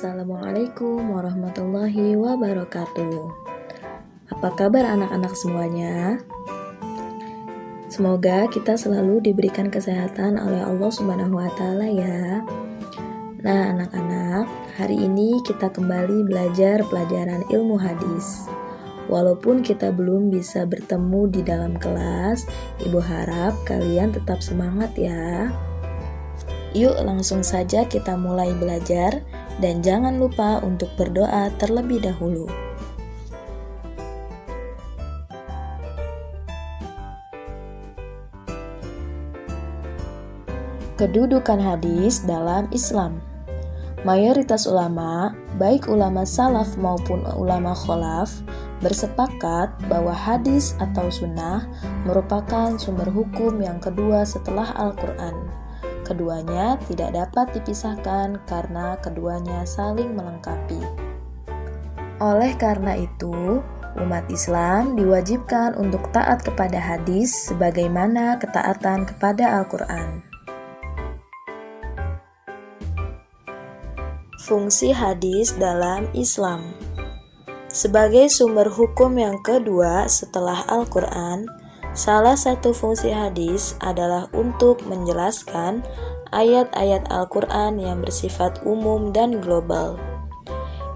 Assalamualaikum warahmatullahi wabarakatuh. Apa kabar anak-anak semuanya? Semoga kita selalu diberikan kesehatan oleh Allah Subhanahu wa Ta'ala ya. Nah, anak-anak, hari ini kita kembali belajar pelajaran ilmu hadis. Walaupun kita belum bisa bertemu di dalam kelas, Ibu harap kalian tetap semangat ya. Yuk langsung saja kita mulai belajar dan jangan lupa untuk berdoa terlebih dahulu. Kedudukan hadis dalam Islam. Mayoritas ulama, baik ulama salaf maupun ulama kholaf, bersepakat bahwa hadis atau sunnah merupakan sumber hukum yang kedua setelah Al-Quran. Keduanya tidak dapat dipisahkan karena keduanya saling melengkapi. Oleh karena itu, umat Islam diwajibkan untuk taat kepada hadis sebagaimana ketaatan kepada Al-Quran. Fungsi hadis dalam Islam. Sebagai sumber hukum yang kedua setelah Al-Quran, salah satu fungsi hadis adalah untuk menjelaskan ayat-ayat Al-Quran yang bersifat umum dan global.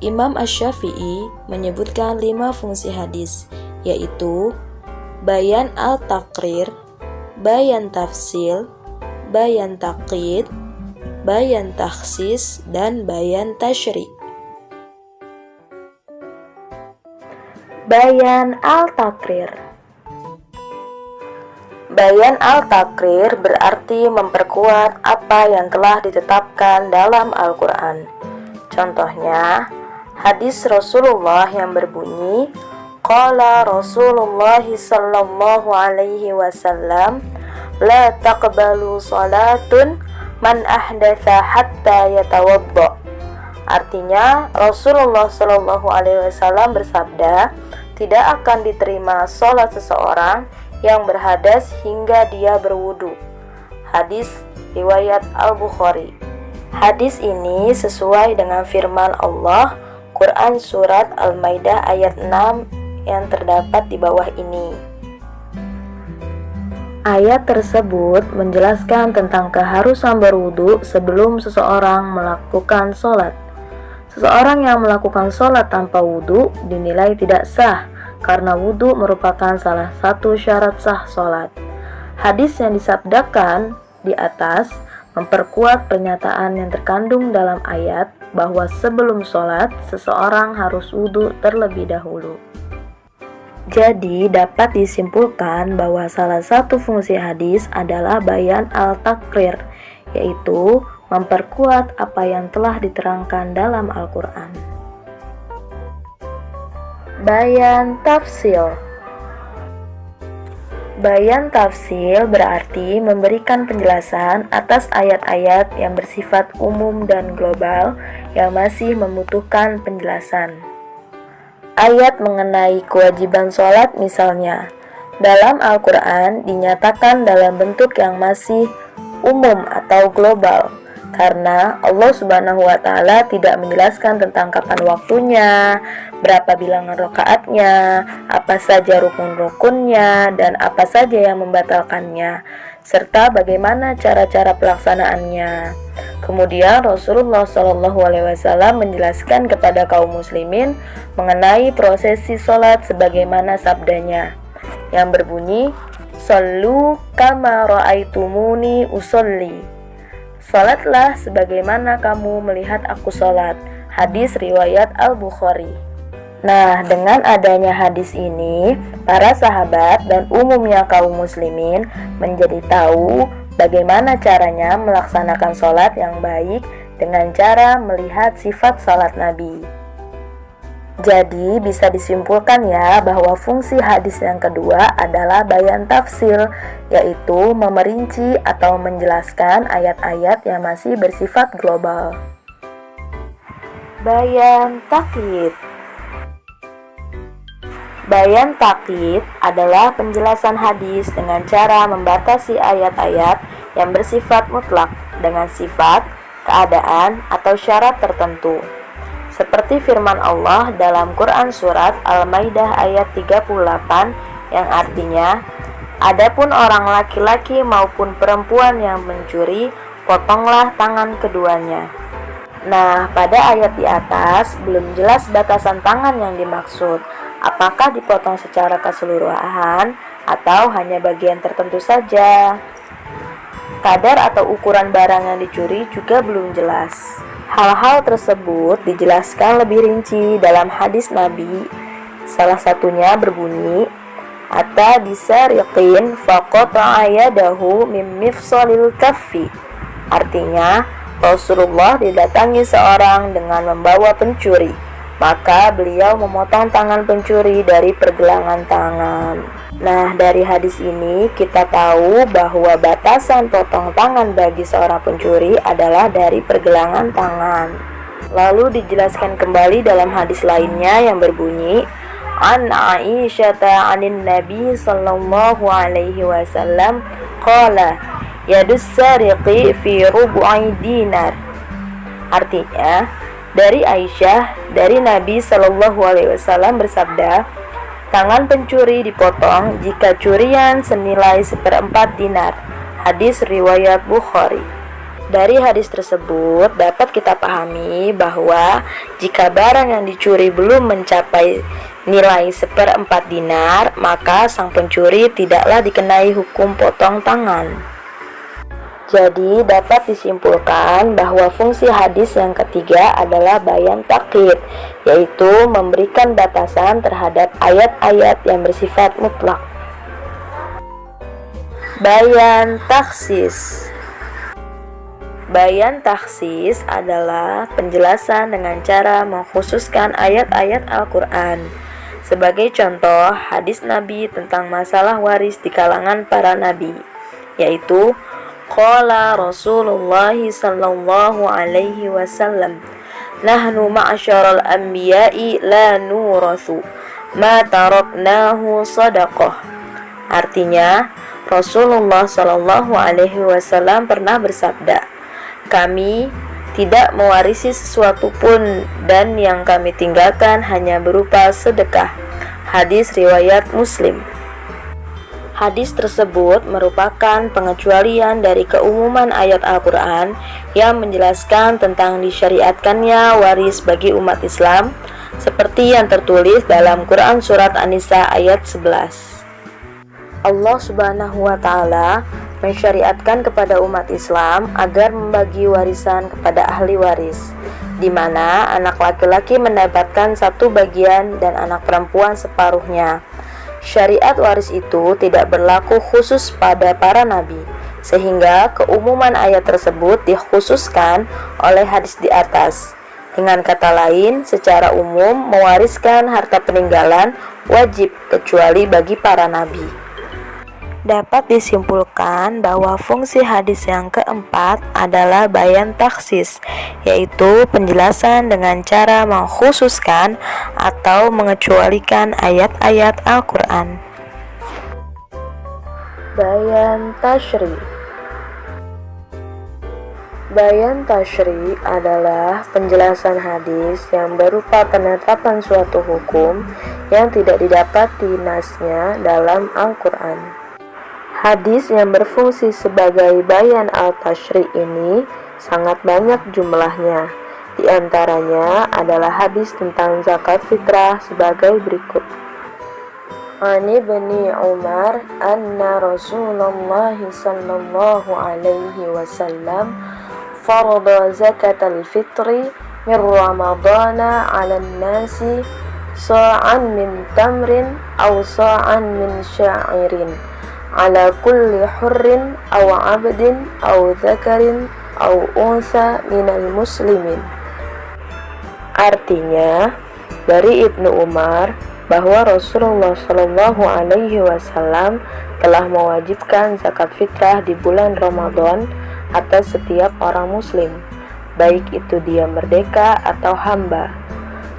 Imam Asy-Syafi'i menyebutkan 5 fungsi hadis, yaitu bayan al-taqrir, bayan tafsil, bayan taqyid, bayan takhsis, dan bayan tasyri'. Bayan al-taqrir. Bayan al-taqrir berarti memperkuat apa yang telah ditetapkan dalam Al-Quran. Contohnya, hadis Rasulullah yang berbunyi, Qala Rasulullah sallallahu alaihi wasallam, La taqbalu salatun man ahdatha hatta yatawadda. Artinya, Rasulullah sallallahu alaihi wasallam bersabda, tidak akan diterima sholat seseorang yang berhadas hingga dia berwudu. Hadis riwayat Al-Bukhari. Hadis ini sesuai dengan firman Allah Quran Surat Al-Maidah ayat 6 yang terdapat di bawah ini. Ayat tersebut menjelaskan tentang keharusan berwudu sebelum seseorang melakukan sholat. Seseorang yang melakukan sholat tanpa wudu dinilai tidak sah, karena wudu merupakan salah satu syarat sah sholat. Hadis yang disabdakan di atas memperkuat pernyataan yang terkandung dalam ayat bahwa sebelum sholat, seseorang harus wudu terlebih dahulu. Jadi dapat disimpulkan bahwa salah satu fungsi hadis adalah bayan al-taqrir, yaitu memperkuat apa yang telah diterangkan dalam Al-Quran. Bayan tafsil. Bayan tafsil berarti memberikan penjelasan atas ayat-ayat yang bersifat umum dan global yang masih membutuhkan penjelasan. Ayat mengenai kewajiban sholat misalnya, dalam Al-Quran dinyatakan dalam bentuk yang masih umum atau global, karena Allah Subhanahu wa Ta'ala tidak menjelaskan tentang kapan waktunya, berapa bilangan rakaatnya, apa saja rukun-rukunnya, dan apa saja yang membatalkannya, serta bagaimana cara-cara pelaksanaannya. Kemudian Rasulullah SAW menjelaskan kepada kaum muslimin mengenai prosesi sholat sebagaimana sabdanya yang berbunyi, Shollu kama ra'aitumuni usolli. Salatlah sebagaimana kamu melihat aku salat. Hadis riwayat Al-Bukhari. Nah, dengan adanya hadis ini, para sahabat dan umumnya kaum muslimin menjadi tahu bagaimana caranya melaksanakan salat yang baik dengan cara melihat sifat salat Nabi. Jadi bisa disimpulkan ya bahwa fungsi hadis yang kedua adalah bayan tafsil, yaitu memerinci atau menjelaskan ayat-ayat yang masih bersifat global. Bayan taqyid. Bayan taqyid adalah penjelasan hadis dengan cara membatasi ayat-ayat yang bersifat mutlak dengan sifat, keadaan, atau syarat tertentu. seperti firman Allah dalam Quran Surat Al-Maidah ayat 38 yang artinya, "Adapun orang laki-laki maupun perempuan yang mencuri, potonglah tangan keduanya." Nah, pada ayat di atas belum jelas batasan tangan yang dimaksud. Apakah dipotong secara keseluruhan atau hanya bagian tertentu saja? Kadar atau ukuran barang yang dicuri juga belum jelas. Hal-hal tersebut dijelaskan lebih rinci dalam hadis Nabi. Salah satunya berbunyi, "Ata bisariqin faqata'a yadahu min mifsalil kaffi." Artinya, Rasulullah didatangi seorang dengan membawa pencuri, maka beliau memotong tangan pencuri dari pergelangan tangan. Nah, dari hadis ini kita tahu bahwa batasan potong tangan bagi seorang pencuri adalah dari pergelangan tangan. Lalu dijelaskan kembali dalam hadis lainnya yang berbunyi, "An Aisyata 'anin Nabi sallallahu alaihi wasallam qala yadus sariqi fi rubu'i dinar." Artinya, dari Aisyah, dari Nabi sallallahu alaihi wasallam bersabda, tangan pencuri dipotong jika curian senilai 1/4 dinar. Hadis riwayat Bukhari. Dari hadis tersebut dapat kita pahami bahwa jika barang yang dicuri belum mencapai nilai 1/4 dinar, maka sang pencuri tidaklah dikenai hukum potong tangan. Jadi dapat disimpulkan bahwa fungsi hadis yang ketiga adalah bayan takyid, yaitu memberikan batasan terhadap ayat-ayat yang bersifat mutlak. Bayan taksis. Bayan taksis adalah penjelasan dengan cara mengkhususkan ayat-ayat Al-Quran. Sebagai contoh, hadis Nabi tentang masalah waris di kalangan para nabi, yaitu qala Rasulullah sallallahu alaihi wasallam, "Nahnu ma'asyaral anbiya'i la nurathu ma taraknahu sadaqah." Artinya, Rasulullah sallallahu alaihi wasallam pernah bersabda, "Kami tidak mewarisi sesuatu pun dan yang kami tinggalkan hanya berupa sedekah." Hadis riwayat Muslim. Hadis tersebut merupakan pengecualian dari keumuman ayat Al-Quran yang menjelaskan tentang disyariatkannya waris bagi umat Islam, seperti yang tertulis dalam Quran Surat An-Nisa ayat 11. Allah Subhanahu wa Ta'ala mensyariatkan kepada umat Islam agar membagi warisan kepada ahli waris, di mana anak laki-laki mendapatkan 1 bagian dan anak perempuan separuhnya. Syariat waris itu tidak berlaku khusus pada para nabi, sehingga keumuman ayat tersebut dikhususkan oleh hadis di atas. Dengan kata lain, secara umum mewariskan harta peninggalan wajib kecuali bagi para nabi. Dapat disimpulkan bahwa fungsi hadis yang keempat adalah bayan taksis, yaitu penjelasan dengan cara mengkhususkan atau mengecualikan ayat-ayat Al-Quran. Bayan tashri. Bayan tashri adalah penjelasan hadis yang berupa penetapan suatu hukum yang tidak didapati nasnya dalam Al-Quran. Hadis yang berfungsi sebagai bayan al-tashri ini sangat banyak jumlahnya. Di antaranya adalah hadis tentang zakat fitrah sebagai berikut. Ani Ibni Umar anna Rasulullah sallallahu alaihi wasallam farada zakat al-fitri min Ramadana 'ala an-nasi sa'an min tamrin aw sa'an min sya'irin ala kulli hurrin aw 'abdin aw dzakarin aw unsa minal muslimin. Artinya, dari Ibnu Umar bahwa Rasulullah Shallallahu Alaihi Wasallam telah mewajibkan zakat fitrah di bulan Ramadan atas setiap orang muslim, baik itu dia merdeka atau hamba,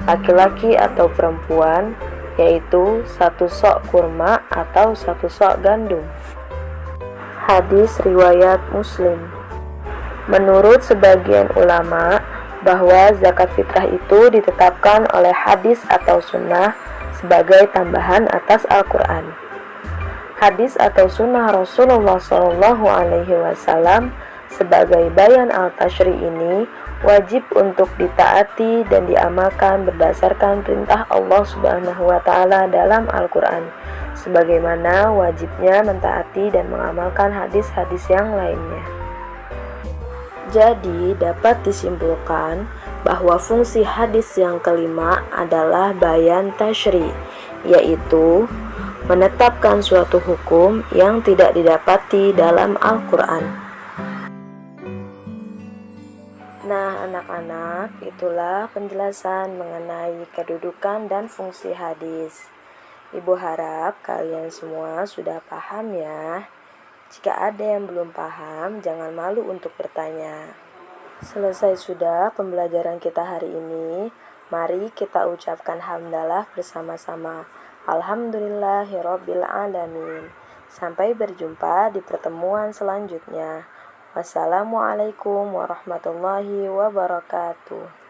laki-laki atau perempuan, yaitu 1 sok kurma atau 1 sok gandum. Hadis riwayat Muslim. Menurut sebagian ulama, bahwa zakat fitrah itu ditetapkan oleh hadis atau sunnah sebagai tambahan atas Al-Quran. Hadis atau sunnah Rasulullah SAW sebagai bayan al-tashri ini wajib untuk ditaati dan diamalkan berdasarkan perintah Allah Subhanahu wa taala dalam Al-Qur'an, sebagaimana wajibnya mentaati dan mengamalkan hadis-hadis yang lainnya. Jadi, dapat disimpulkan bahwa fungsi hadis yang kelima adalah bayan tashri, yaitu menetapkan suatu hukum yang tidak didapati dalam Al-Quran. Nah, anak-anak, itulah penjelasan mengenai kedudukan dan fungsi hadis. Ibu harap kalian semua sudah paham ya. Jika ada yang belum paham, jangan malu untuk bertanya. Selesai sudah pembelajaran kita hari ini. Mari kita ucapkan hamdalah bersama-sama. Alhamdulillahirabbil alamin. Sampai berjumpa di pertemuan selanjutnya. Wassalamualaikum warahmatullahi wabarakatuh.